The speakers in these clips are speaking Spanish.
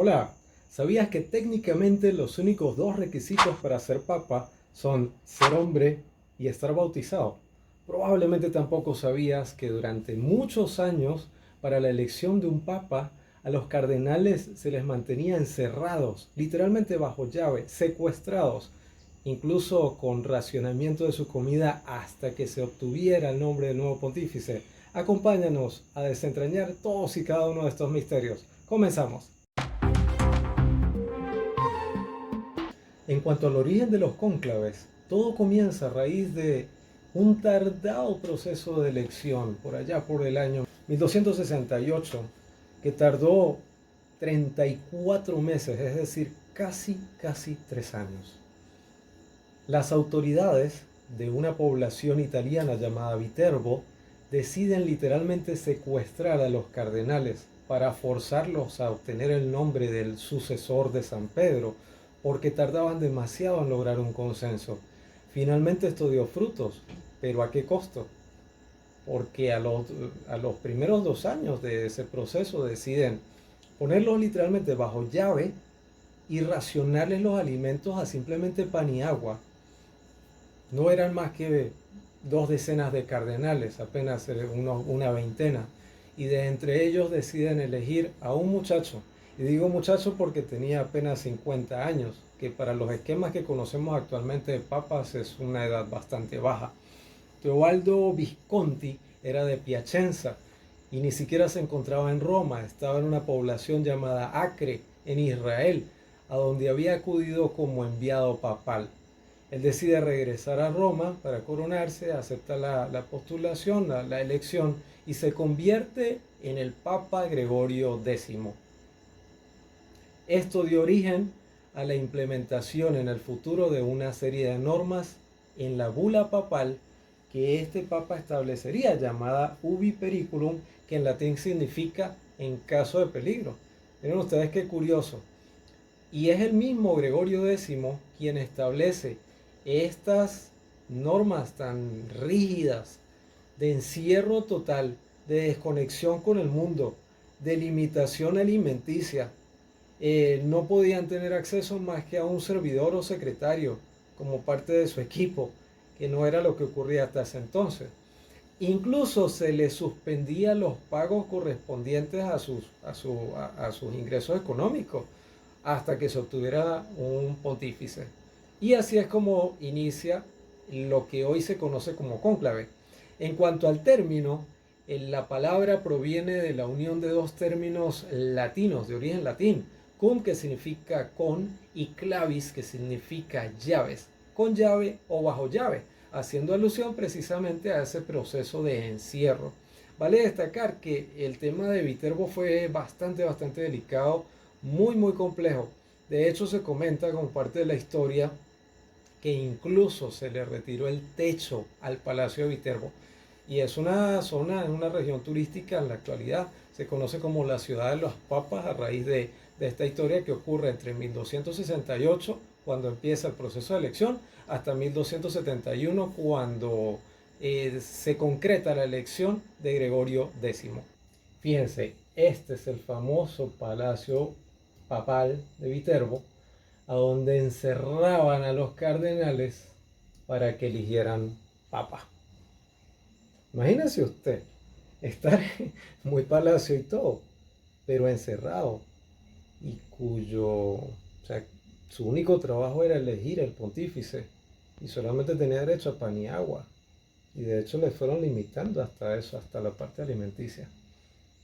Hola, ¿sabías que técnicamente los únicos dos requisitos para ser papa son ser hombre y estar bautizado? Probablemente tampoco sabías que durante muchos años, para la elección de un papa, a los cardenales se les mantenía encerrados, literalmente bajo llave, secuestrados, incluso con racionamiento de su comida hasta que se obtuviera el nombre del nuevo pontífice. Acompáñanos a desentrañar todos y cada uno de estos misterios. Comenzamos. En cuanto al origen de los cónclaves, todo comienza a raíz de un tardado proceso de elección, por allá por el año 1268, que tardó 34 meses, es decir, casi 3 años. Las autoridades de una población italiana llamada Viterbo deciden literalmente secuestrar a los cardenales para forzarlos a obtener el nombre del sucesor de San Pedro, porque tardaban demasiado en lograr un consenso. Finalmente esto dio frutos, pero ¿a qué costo? Porque a los primeros 2 años de ese proceso deciden ponerlos literalmente bajo llave y racionarles los alimentos a simplemente pan y agua. No eran más que 2 decenas de cardenales, apenas una veintena. Y de entre ellos deciden elegir a un muchacho. Y digo muchacho porque tenía apenas 50 años, que para los esquemas que conocemos actualmente de papas es una edad bastante baja. Teobaldo Visconti era de Piacenza y ni siquiera se encontraba en Roma, estaba en una población llamada Acre, en Israel, a donde había acudido como enviado papal. Él decide regresar a Roma para coronarse, acepta la postulación, la elección y se convierte en el Papa Gregorio X. Esto dio origen a la implementación en el futuro de una serie de normas en la bula papal que este papa establecería, llamada Ubi Periculum, que en latín significa en caso de peligro. Miren ustedes qué curioso. Y es el mismo Gregorio X quien establece estas normas tan rígidas de encierro total, de desconexión con el mundo, de limitación alimenticia. No podían tener acceso más que a un servidor o secretario como parte de su equipo, que no era lo que ocurría hasta ese entonces. Incluso se les suspendía los pagos correspondientes a sus ingresos económicos hasta que se obtuviera un pontífice. Y así es como inicia lo que hoy se conoce como cónclave. En cuanto al término, la palabra proviene de la unión de dos términos latinos, de origen latín, cum, que significa con, y clavis, que significa llaves, con llave o bajo llave, haciendo alusión precisamente a ese proceso de encierro. Vale destacar que el tema de Viterbo fue bastante delicado, muy complejo. De hecho, se comenta como parte de la historia que incluso se le retiró el techo al Palacio de Viterbo. Y es una zona, en una región turística en la actualidad. Se conoce como la ciudad de los papas a raíz de esta historia que ocurre entre 1268, cuando empieza el proceso de elección, hasta 1271, cuando se concreta la elección de Gregorio X. Fíjense, este es el famoso palacio papal de Viterbo, a donde encerraban a los cardenales para que eligieran papa. Imagínese usted estar muy palacio y todo, pero encerrado y o sea, su único trabajo era elegir el pontífice y solamente tenía derecho a pan y agua. Y de hecho le fueron limitando hasta eso, hasta la parte alimenticia.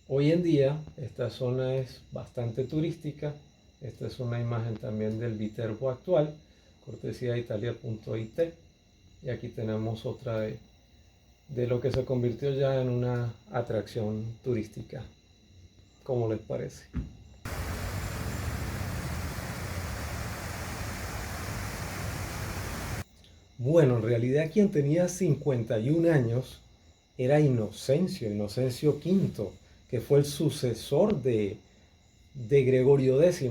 Hoy en día esta zona es bastante turística. Esta es una imagen también del Viterbo actual, cortesía de italia.it. Y aquí tenemos otra de lo que se convirtió ya en una atracción turística. ¿Cómo les parece? Bueno, en realidad quien tenía 51 años era Inocencio V, que fue el sucesor de Gregorio X,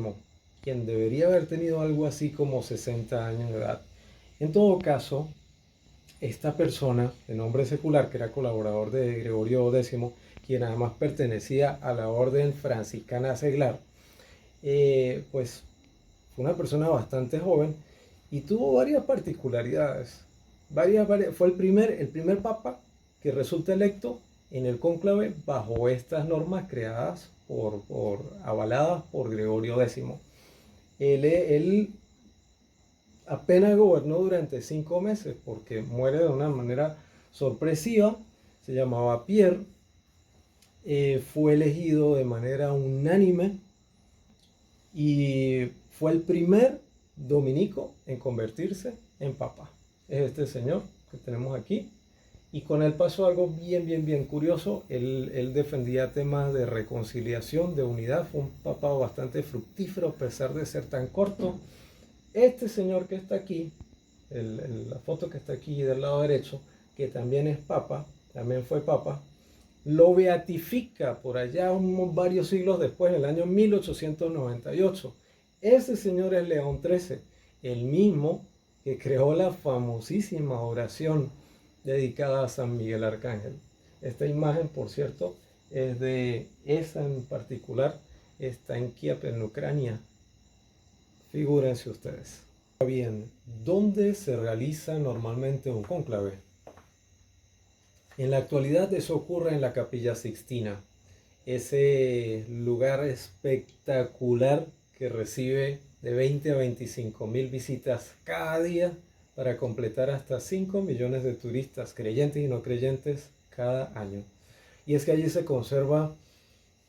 quien debería haber tenido algo así como 60 años de edad. En todo caso, esta persona de nombre secular, que era colaborador de Gregorio X, quien además pertenecía a la orden franciscana seglar, pues fue una persona bastante joven y tuvo varias particularidades. Fue el primer papa que resulta electo en el cónclave bajo estas normas creadas avaladas por Gregorio X. Él apenas gobernó durante 5 meses porque muere de una manera sorpresiva. Se llamaba Pierre. Fue elegido de manera unánime y fue el primer dominico en convertirse en papa. Es este señor que tenemos aquí. Y con él pasó algo bien curioso. Él defendía temas de reconciliación, de unidad. Fue un papa bastante fructífero a pesar de ser tan corto. Este señor que está aquí, la foto que está aquí del lado derecho, que también es papa, también fue papa, lo beatifica por allá varios siglos después, en el año 1898. Ese señor es León XIII, el mismo que creó la famosísima oración dedicada a San Miguel Arcángel. Esta imagen, por cierto, es de esa en particular, está en Kiev, en Ucrania. Figúrense ustedes. Bien, ¿dónde se realiza normalmente un cónclave? En la actualidad eso ocurre en la Capilla Sixtina, ese lugar espectacular que recibe de 20 a 25 mil visitas cada día para completar hasta 5 millones de turistas, creyentes y no creyentes, cada año. Y es que allí se conserva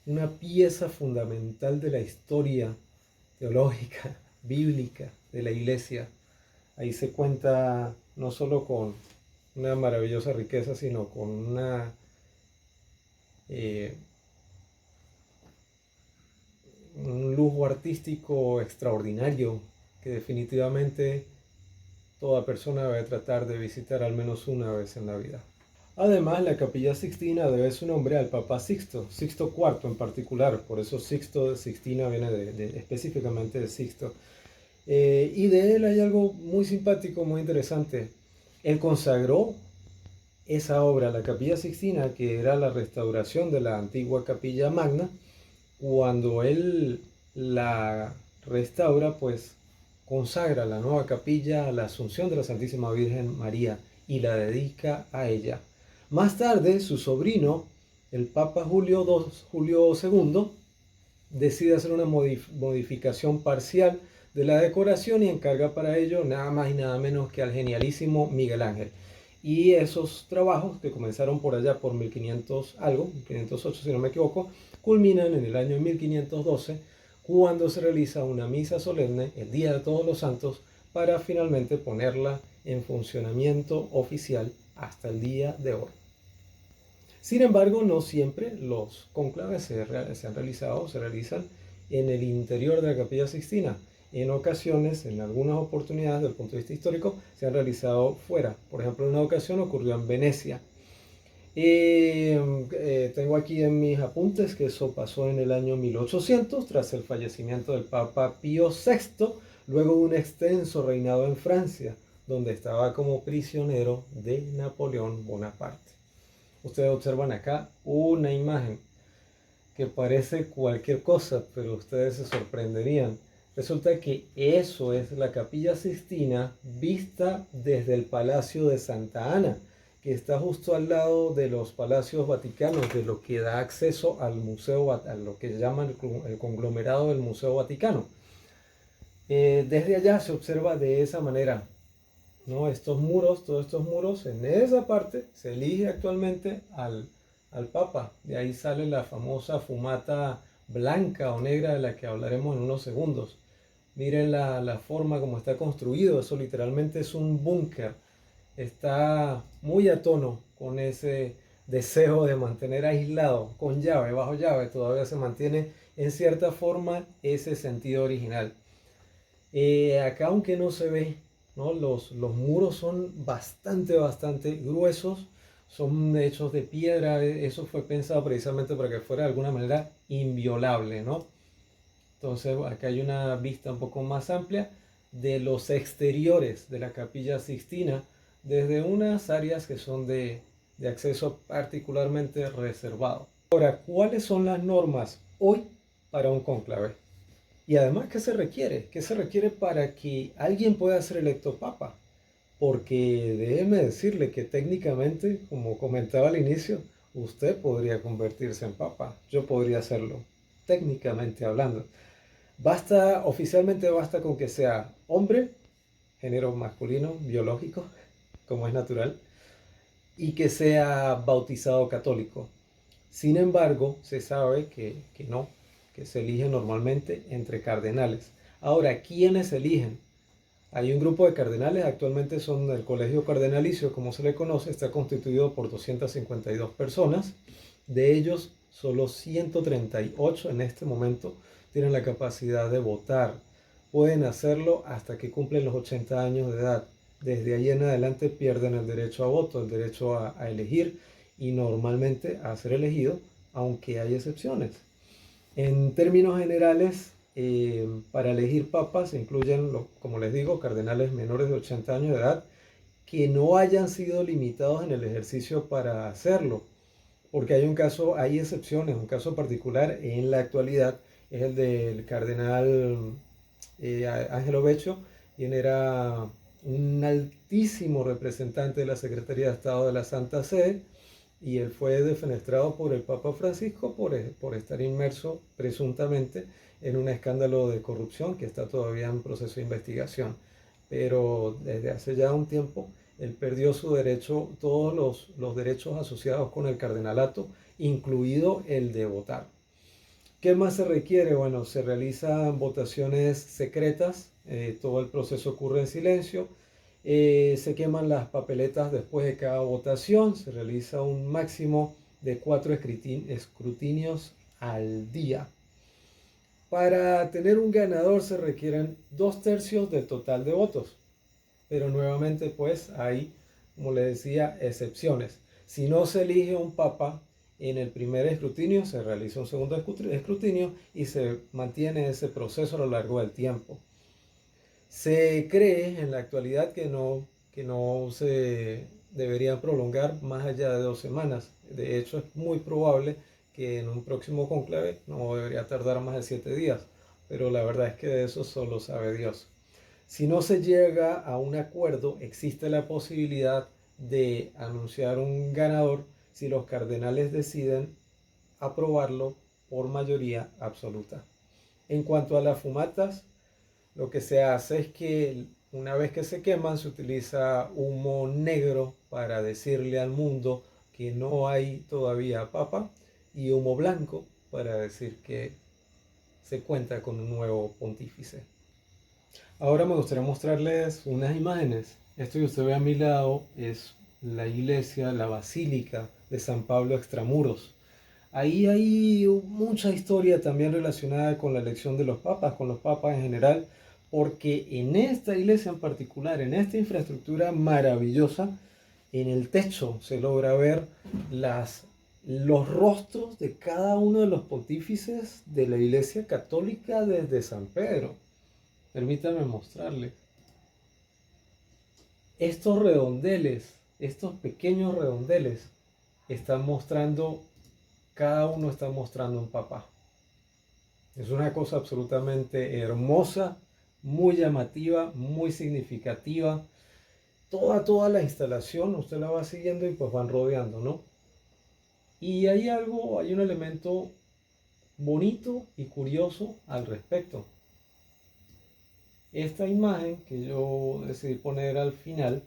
una pieza fundamental de la historia teológica, bíblica de la iglesia. Ahí se cuenta no solo con una maravillosa riqueza, sino con un lujo artístico extraordinario que definitivamente toda persona debe tratar de visitar al menos una vez en la vida. Además, la Capilla Sixtina debe su nombre al Papa Sixto IV en particular, por eso Sixto de Sixtina viene específicamente de Sixto. Y de él hay algo muy simpático, muy interesante. Él consagró esa obra, la Capilla Sixtina, que era la restauración de la antigua Capilla Magna. Cuando él la restaura, pues consagra la nueva capilla a la Asunción de la Santísima Virgen María y la dedica a ella. Más tarde, su sobrino, el Papa Julio II, decide hacer una modificación parcial de la decoración y encarga para ello nada más y nada menos que al genialísimo Miguel Ángel. Y esos trabajos, que comenzaron por allá por 1500 algo, 1508 si no me equivoco, culminan en el año 1512, cuando se realiza una misa solemne, el Día de Todos los Santos, para finalmente ponerla en funcionamiento oficial hasta el día de hoy. Sin embargo, no siempre los cónclaves se realizan en el interior de la Capilla Sixtina. En ocasiones, en algunas oportunidades, desde el punto de vista histórico, se han realizado fuera. Por ejemplo, en una ocasión ocurrió en Venecia. Tengo aquí en mis apuntes que eso pasó en el año 1800, tras el fallecimiento del Papa Pío VI, luego de un extenso reinado en Francia, donde estaba como prisionero de Napoleón Bonaparte. Ustedes observan acá una imagen que parece cualquier cosa, pero ustedes se sorprenderían. Resulta que eso es la Capilla Sixtina vista desde el Palacio de Santa Ana, que está justo al lado de los palacios vaticanos, de lo que da acceso al museo, a lo que llaman el conglomerado del Museo Vaticano. Desde allá se observa de esa manera, ¿no? Todos estos muros, en esa parte se elige actualmente al Papa. De ahí sale la famosa fumata blanca o negra de la que hablaremos en unos segundos. Miren la forma como está construido, eso literalmente es un búnker. Está muy a tono con ese deseo de mantener aislado, con llave, bajo llave, todavía se mantiene en cierta forma ese sentido original. Acá, aunque no se ve, ¿no? Los muros son bastante gruesos, son hechos de piedra. Eso fue pensado precisamente para que fuera de alguna manera inviolable, ¿no? Entonces acá hay una vista un poco más amplia de los exteriores de la Capilla Sixtina, desde unas áreas que son de acceso particularmente reservado. Ahora, ¿cuáles son las normas hoy para un cónclave? Y además, ¿qué se requiere? ¿Qué se requiere para que alguien pueda ser electo papa? Porque déjeme decirle que técnicamente, como comentaba al inicio, usted podría convertirse en papa. Yo podría hacerlo, técnicamente hablando. Basta, oficialmente basta con que sea hombre, género masculino, biológico, como es natural, y que sea bautizado católico. Sin embargo, se sabe que no, que se elige normalmente entre cardenales. Ahora, ¿quiénes eligen? Hay un grupo de cardenales, actualmente son el Colegio Cardenalicio, como se le conoce, está constituido por 252 personas. De ellos, solo 138 en este momento tienen la capacidad de votar. Pueden hacerlo hasta que cumplen los 80 años de edad. Desde ahí en adelante pierden el derecho a voto, el derecho a elegir y normalmente a ser elegido, aunque hay excepciones. En términos generales, para elegir papas se incluyen, como les digo, cardenales menores de 80 años de edad que no hayan sido limitados en el ejercicio para hacerlo, porque hay un caso, hay excepciones, un caso particular en la actualidad es el del cardenal Ángelo Beccio, quien era un altísimo representante de la Secretaría de Estado de la Santa Sede, y él fue defenestrado por el Papa Francisco por estar inmerso presuntamente en un escándalo de corrupción que está todavía en proceso de investigación. Pero desde hace ya un tiempo él perdió su derecho, todos los derechos asociados con el cardenalato, incluido el de votar. ¿Qué más se requiere? Bueno, se realizan votaciones secretas, todo el proceso ocurre en silencio, se queman las papeletas después de cada votación, se realiza un máximo de 4 escrutinios al día. Para tener un ganador se requieren 2/3 del total de votos, pero nuevamente pues hay, como les decía, excepciones. Si no se elige un papa en el primer escrutinio, se realiza un segundo escrutinio y se mantiene ese proceso a lo largo del tiempo. Se cree en la actualidad que no se debería prolongar más allá de 2 semanas. De hecho, es muy probable que en un próximo conclave no debería tardar más de 7 días. Pero la verdad es que de eso solo sabe Dios. Si no se llega a un acuerdo, existe la posibilidad de anunciar un ganador si los cardenales deciden aprobarlo por mayoría absoluta. En cuanto a las fumatas, lo que se hace es que una vez que se queman se utiliza humo negro para decirle al mundo que no hay todavía papa y humo blanco para decir que se cuenta con un nuevo pontífice. Ahora me gustaría mostrarles unas imágenes. Esto que usted ve a mi lado es la iglesia, la basílica de San Pablo Extramuros. Ahí hay mucha historia también relacionada con la elección de los papas, con los papas en general, porque en esta iglesia en particular, en esta infraestructura maravillosa, en el techo se logra ver los rostros de cada uno de los pontífices de la iglesia católica desde San Pedro. Permítame mostrarle. Estos redondeles, estos pequeños redondeles, están mostrando, cada uno está mostrando un papá. Es una cosa absolutamente hermosa, muy llamativa, muy significativa. Toda la instalación, usted la va siguiendo y pues van rodeando, ¿no? Y hay un elemento bonito y curioso al respecto. Esta imagen que yo decidí poner al final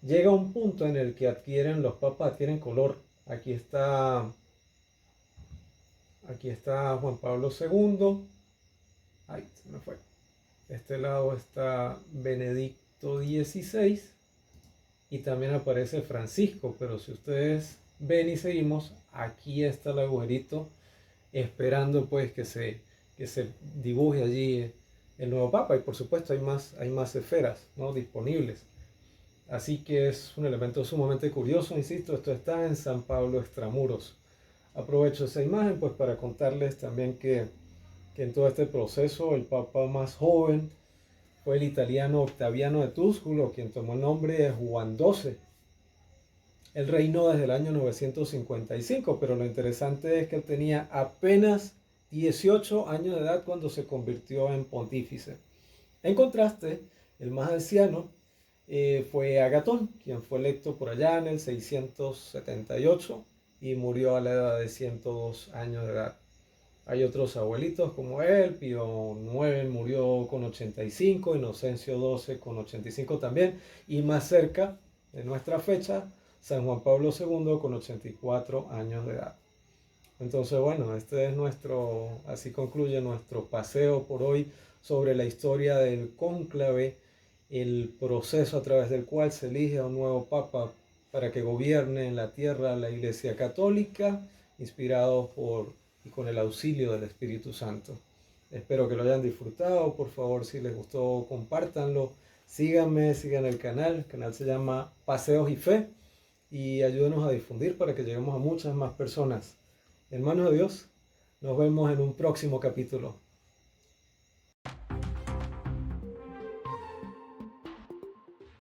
llega a un punto en el que los papas adquieren color. Aquí está Juan Pablo II. Ay, se me fue. De este lado está Benedicto XVI y también aparece Francisco, pero si ustedes ven y seguimos, aquí está el agujerito esperando pues que se dibuje allí el nuevo papa, y por supuesto hay más esferas, ¿no?, disponibles. Así que es un elemento sumamente curioso, insisto, esto está en San Pablo Extramuros. Aprovecho esa imagen pues para contarles también que en todo este proceso el papa más joven fue el italiano Octaviano de Túsculo, quien tomó el nombre de Juan XII. Él reinó desde el año 955, pero lo interesante es que él tenía apenas 18 años de edad cuando se convirtió en pontífice. En contraste, el más anciano fue Agatón, quien fue electo por allá en el 678 y murió a la edad de 102 años de edad. Hay otros abuelitos como él, Pío IX murió con 85, Inocencio XII con 85 también, y más cerca de nuestra fecha, San Juan Pablo II con 84 años de edad. Entonces, bueno, este es así concluye nuestro paseo por hoy sobre la historia del cónclave, el proceso a través del cual se elige a un nuevo papa para que gobierne en la tierra la Iglesia Católica, inspirado por y con el auxilio del Espíritu Santo. Espero que lo hayan disfrutado. Por favor, si les gustó, compártanlo. Síganme, sigan el canal se llama Paseos y Fe, y ayúdenos a difundir para que lleguemos a muchas más personas. Hermanos de Dios, nos vemos en un próximo capítulo.